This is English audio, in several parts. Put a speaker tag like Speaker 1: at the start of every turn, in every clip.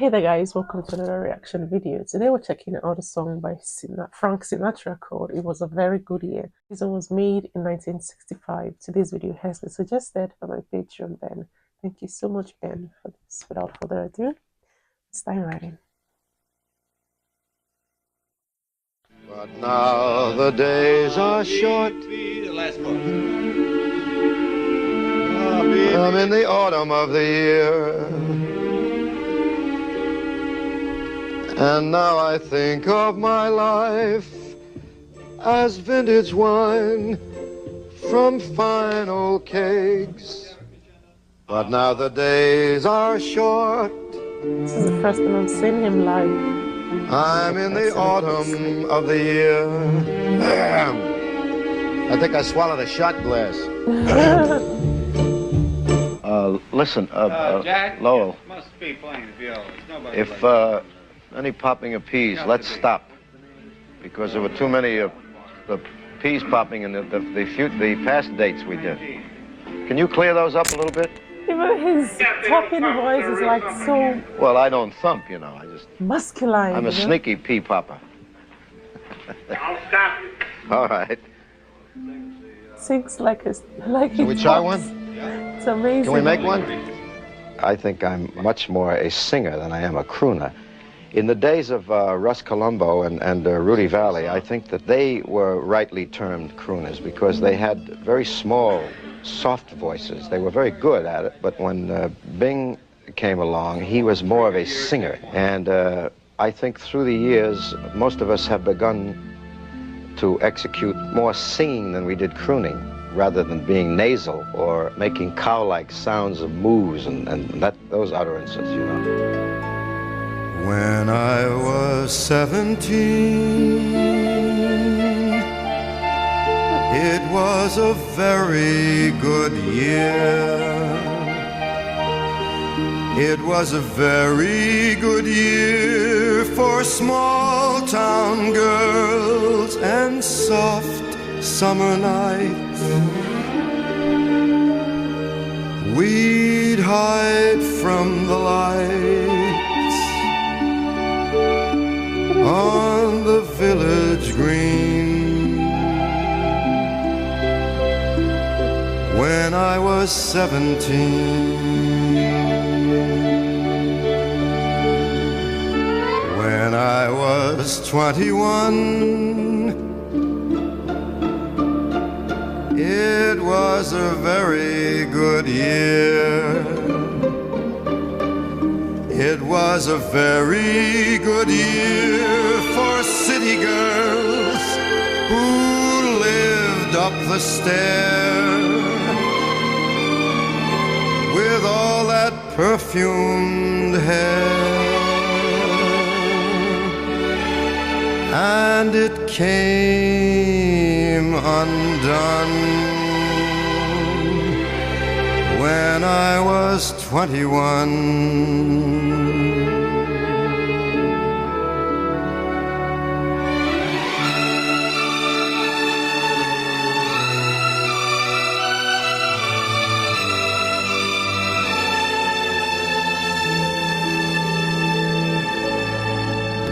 Speaker 1: Hey there guys, welcome to another reaction video. Today we're checking out a song by Frank Sinatra called It Was a Very Good Year. This song was made in 1965. Today's video has been suggested by my patron Ben. Thank you so much Ben for this. Without further ado, let's dive right in.
Speaker 2: But now the days are short. I'm in the autumn of the year, and now I think of my life as vintage wine from fine old kegs. But now the days are short.
Speaker 1: This is the first time I'm seeing him live.
Speaker 2: I'm in the autumn of the year. I think I swallowed a shot glass. Listen,
Speaker 3: Jack,
Speaker 2: Lowell,
Speaker 3: must be playing the viola. Nobody
Speaker 2: if
Speaker 3: like
Speaker 2: any popping of peas, let's stop. Because there were too many the peas popping in the past dates we did. Can you clear those up a little bit?
Speaker 1: Even his talking voice is like so...
Speaker 2: Well, I don't thump, you know. I just...
Speaker 1: masculine.
Speaker 2: I'm a sneaky pea popper.
Speaker 3: I'll stop you.
Speaker 2: All right.
Speaker 1: Sings like a... like
Speaker 2: Can we try one?
Speaker 1: It's amazing.
Speaker 2: Can we make one? I think I'm much more a singer than I am a crooner. In the days of Russ Colombo and Rudy Valley, I think that they were rightly termed crooners because they had very small, soft voices. They were very good at it, but when Bing came along, he was more of a singer. And I think through the years, most of us have begun to execute more singing than we did crooning, rather than being nasal or making cow-like sounds of moves and those utterances, you know. When I was 17, it was a very good year. It was a very good year for small town girls and soft summer nights. We'd hide from the lights on the village green. When I was 17, when I was 21, it was a very good year. It was a very good year for city girls who lived up the stair with all that perfumed hair. And it came undone when I was 21.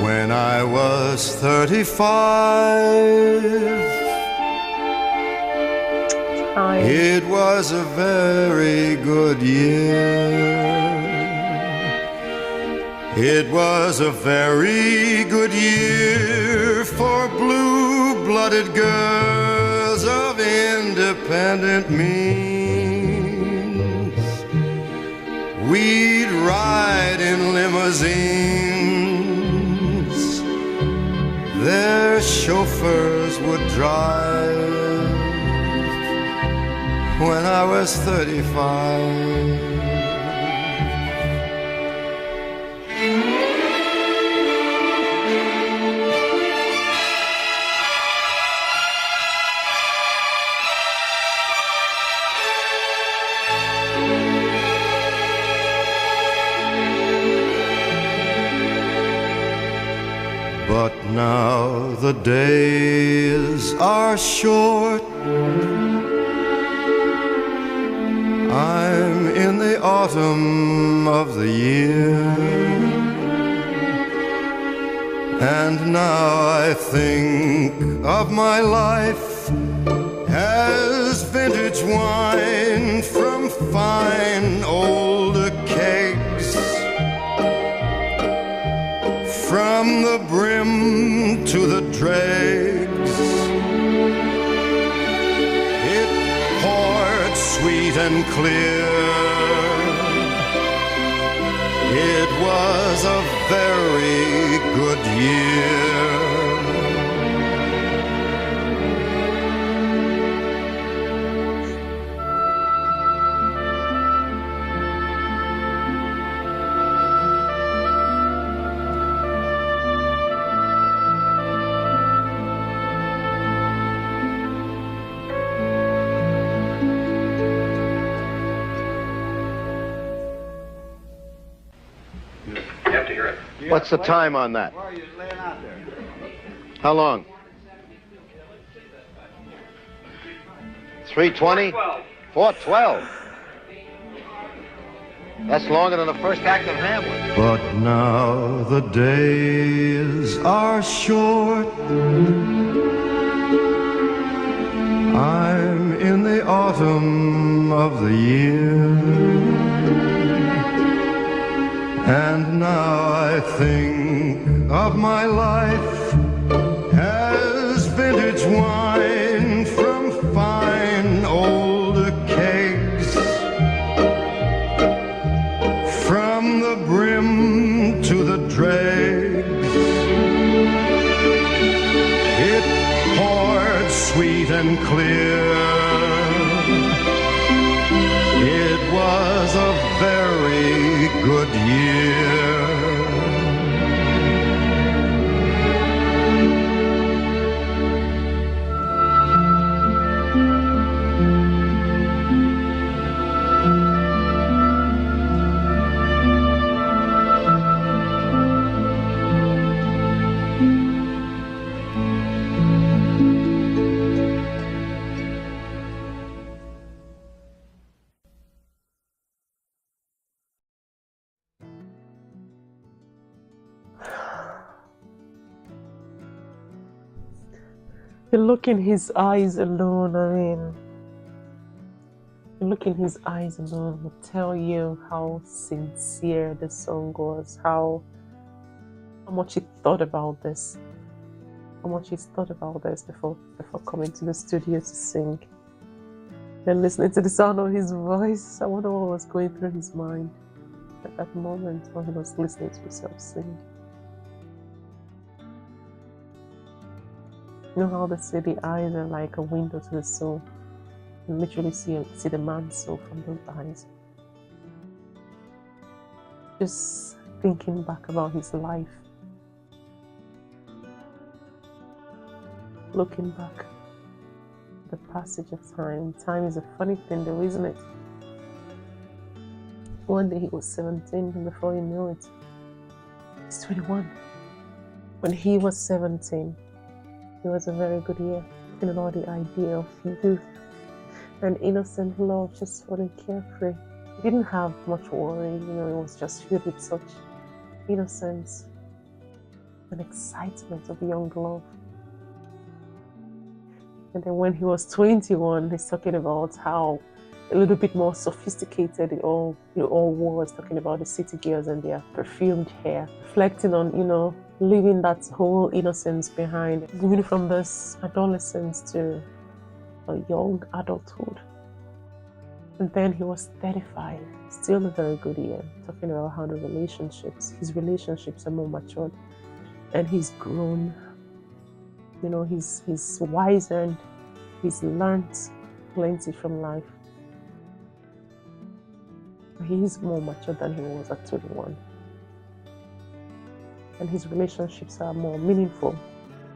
Speaker 2: When I was 35, it was a very good year. It was a very good year for blue-blooded girls of independent means. We'd ride in limousines, their chauffeurs would drive. When I was 35, but now the days are short. I'm in the autumn of the year,
Speaker 4: And now I think of my life as vintage wine from fine old kegs, from the brim to the dregs. It poured sweet and clear. It was a very good year.
Speaker 2: What's the time on that?
Speaker 3: Why are you laying out there?
Speaker 2: How long? 3:20? 4:12. That's longer than the first act of Hamlet.
Speaker 4: But now the days are short. I'm in the autumn of the year. And now I think of my life as vintage wine from fine old kegs, from the brim to the dregs. It poured sweet and clear. It was a very good year.
Speaker 1: The look in his eyes alone, the look in his eyes alone will tell you how sincere the song was, how much he thought about this, before coming to the studio to sing. Then listening to the sound of his voice, I wonder what was going through his mind at that moment when he was listening to himself sing. You know how they say the eyes are like a window to the soul? You literally see the man's soul from those eyes. Just thinking back about his life, looking back, the passage of time. Time is a funny thing though, isn't it? One day he was 17, and before you know it, he's 21. When he was 17, it was a very good year. Thinking about the idea of youth and innocent love, just falling carefree. He didn't have much worry, it was just filled with such innocence and excitement of young love. And then when he was 21, he's talking about how a little bit more sophisticated it all was, talking about the city girls and their perfumed hair, reflecting on, leaving that whole innocence behind, moving from this adolescence to a young adulthood. And then he was 35, still a very good year, talking about how his relationships are more matured, and he's grown. He's wiser and he's learned plenty from life. He's more mature than he was at 21. And his relationships are more meaningful.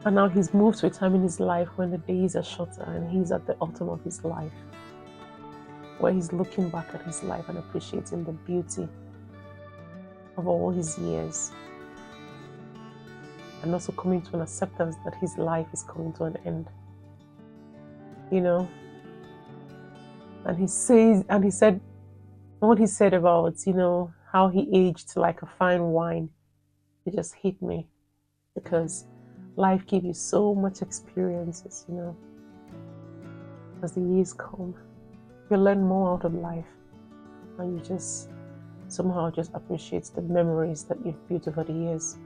Speaker 1: And now he's moved to a time in his life when the days are shorter and he's at the autumn of his life, where he's looking back at his life and appreciating the beauty of all his years. And also coming to an acceptance that his life is coming to an end. And he said, what he said about, how he aged like a fine wine, it just hit me. because life gives you so much experiences, you know. As the years come, you learn more out of life, and you just somehow just appreciate the memories that you've built over the years.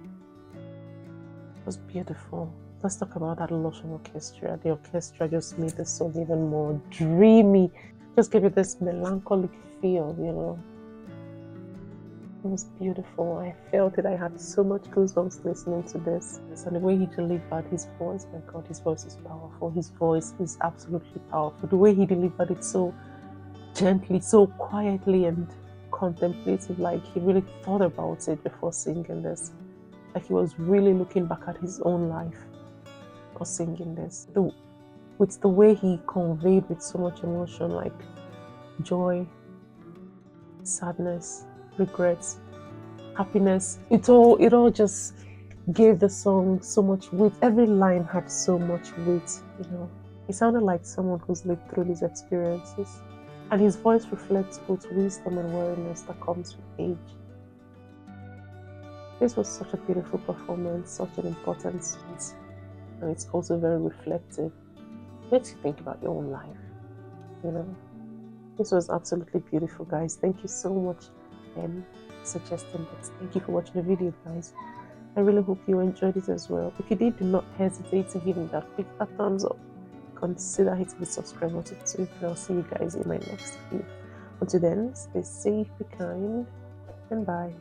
Speaker 1: It was beautiful. Let's talk about that lush orchestra. The orchestra just made the song even more dreamy, just gave it this melancholic feel, you know. It was beautiful. I felt it. I had so much goosebumps listening to this. And the way he delivered his voice, my God, his voice is powerful. His voice is absolutely powerful. The way he delivered it so gently, so quietly and contemplative, like he really thought about it before singing this. Like he was really looking back at his own life or singing this. With the way he conveyed with so much emotion, like joy, sadness, regrets, happiness. It all just gave the song so much weight. Every line had so much weight, you know. He sounded like someone who's lived through these experiences. And his voice reflects both wisdom and weariness that comes with age. This was such a beautiful performance, such an important scene, and it's also very reflective. It makes you think about your own life, you know. This was absolutely beautiful, guys. Thank you so much suggesting that. Thank you for watching the video, guys. I really hope you enjoyed it as well. If you did, do not hesitate to give me that quick thumbs up. Consider hitting the subscribe button too, and I'll see you guys in my next video. Until then, stay safe, be kind, and bye.